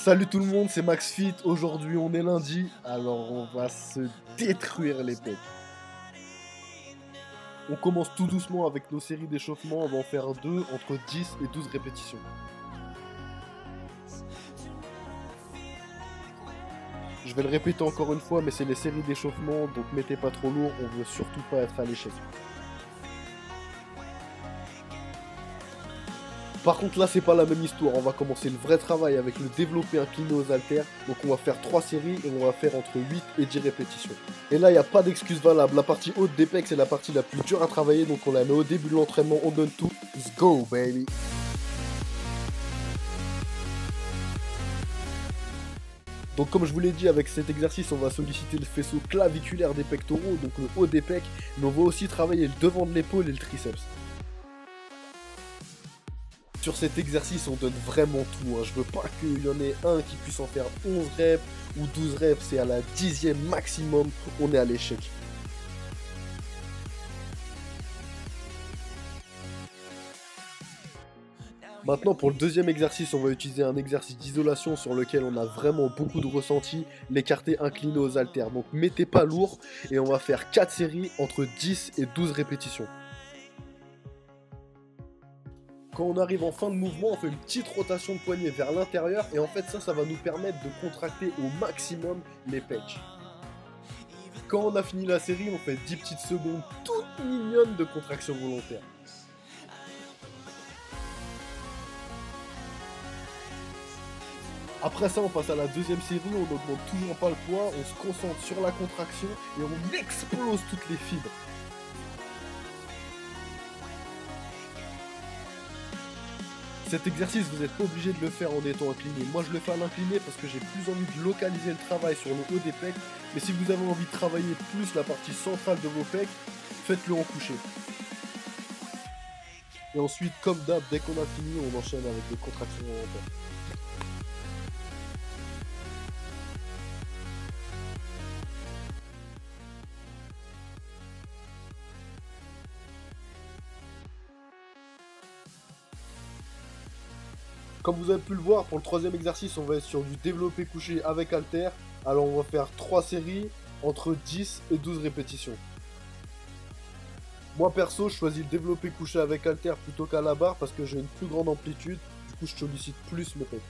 Salut tout le monde, c'est Max Fit. Aujourd'hui, on est lundi, alors on va se détruire les pecs. On commence tout doucement avec nos séries d'échauffement. On va en faire deux entre 10 et 12 répétitions. Je vais le répéter encore une fois, mais c'est les séries d'échauffement, donc mettez pas trop lourd, on veut surtout pas être à l'échec. Par contre là c'est pas la même histoire, on va commencer le vrai travail avec le développé incliné aux haltères. Donc on va faire 3 séries et on va faire entre 8 et 10 répétitions. Et là il n'y a pas d'excuse valable, la partie haute des pecs c'est la partie la plus dure à travailler. Donc on la met au début de l'entraînement, on donne tout. Let's go baby. Donc comme je vous l'ai dit, avec cet exercice on va solliciter le faisceau claviculaire des pectoraux, donc le haut des pecs. Mais on va aussi travailler le devant de l'épaule et le triceps. Sur cet exercice, on donne vraiment tout. Hein. Je veux pas qu'il y en ait un qui puisse en faire 11 reps ou 12 reps. C'est à la 10e maximum, on est à l'échec. Maintenant, pour le deuxième exercice, on va utiliser un exercice d'isolation sur lequel on a vraiment beaucoup de ressenti, l'écarté incliné aux haltères. Donc mettez pas lourd et on va faire 4 séries entre 10 et 12 répétitions. Quand on arrive en fin de mouvement, on fait une petite rotation de poignet vers l'intérieur et en fait ça va nous permettre de contracter au maximum les pecs. Quand on a fini la série, on fait 10 petites secondes toutes mignonnes de contraction volontaire. Après ça, on passe à la deuxième série, on n'augmente toujours pas le poids, on se concentre sur la contraction et on explose toutes les fibres. Cet exercice, vous n'êtes pas obligé de le faire en étant incliné. Moi, je le fais à l'incliné parce que j'ai plus envie de localiser le travail sur le haut des pecs. Mais si vous avez envie de travailler plus la partie centrale de vos pecs, faites-le en couché. Et ensuite, comme d'hab, dès qu'on a fini, on enchaîne avec des contractions volontaires. Comme vous avez pu le voir, pour le troisième exercice, on va être sur du développé couché avec halter. Alors on va faire 3 séries entre 10 et 12 répétitions. Moi perso, je choisis le développé couché avec halter plutôt qu'à la barre parce que j'ai une plus grande amplitude. Du coup, je sollicite plus mes pecs.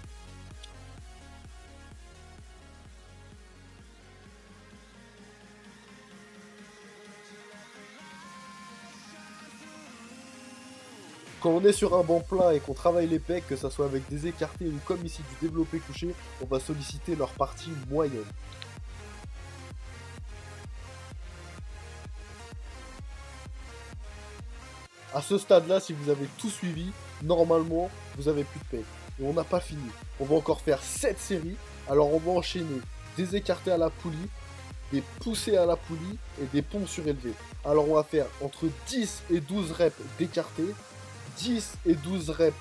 Quand on est sur un banc plat et qu'on travaille les pecs, que ce soit avec des écartés ou comme ici du développé couché, on va solliciter leur partie moyenne. À ce stade-là, si vous avez tout suivi, normalement, vous avez plus de pecs. Et on n'a pas fini. On va encore faire 7 séries. Alors on va enchaîner des écartés à la poulie, des poussées à la poulie et des pompes surélevées. Alors on va faire entre 10 et 12 reps d'écartés, 10 et 12 reps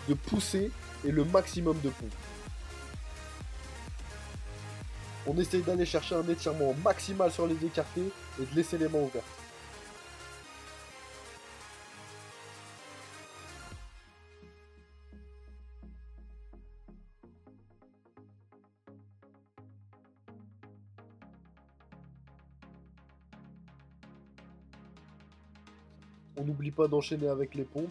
de poussées et le maximum de pompes. On essaye d'aller chercher un étirement maximal sur les écartés et de laisser les mains ouvertes. On n'oublie pas d'enchaîner avec les pompes.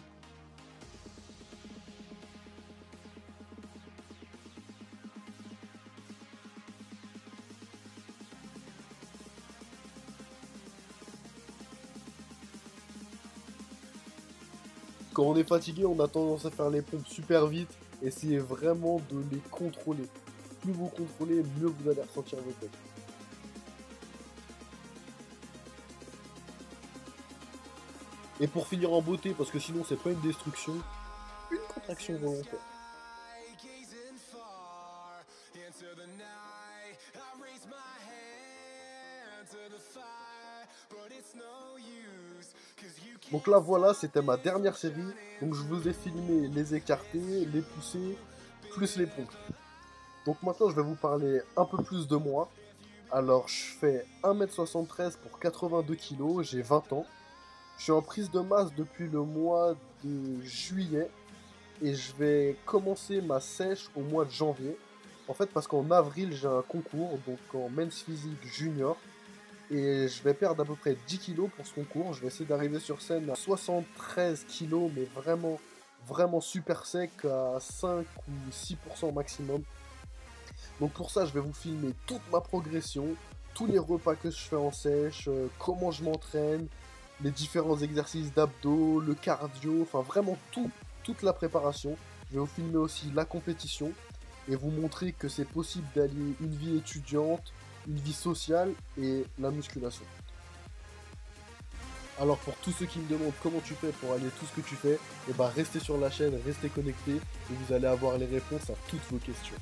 Quand on est fatigué, on a tendance à faire les pompes super vite. Essayez vraiment de les contrôler. Plus vous contrôlez, mieux vous allez ressentir vos pecs. Et pour finir en beauté, parce que sinon c'est pas une destruction, une contraction volontaire. Donc là voilà, c'était ma dernière série. Donc je vous ai filmé les écartés, les poussées, plus les pompes. Donc maintenant je vais vous parler un peu plus de moi. Alors je fais 1m73 pour 82 kg, j'ai 20 ans. Je suis en prise de masse depuis le mois de juillet et je vais commencer ma sèche au mois de janvier. En fait, parce qu'en avril, j'ai un concours, donc en Men's Physique Junior. Et je vais perdre à peu près 10 kilos pour ce concours. Je vais essayer d'arriver sur scène à 73 kilos, mais vraiment, vraiment super sec, à 5 ou 6% maximum. Donc pour ça, je vais vous filmer toute ma progression, tous les repas que je fais en sèche, comment je m'entraîne, les différents exercices d'abdos, le cardio, enfin vraiment tout, toute la préparation. Je vais vous filmer aussi la compétition et vous montrer que c'est possible d'allier une vie étudiante, une vie sociale et la musculation. Alors pour tous ceux qui me demandent comment tu fais pour allier tout ce que tu fais, et bah restez sur la chaîne, restez connectés et vous allez avoir les réponses à toutes vos questions.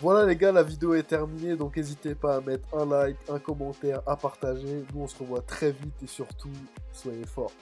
Voilà les gars, la vidéo est terminée, donc n'hésitez pas à mettre un like, un commentaire, à partager. Nous on se revoit très vite et surtout, soyez forts.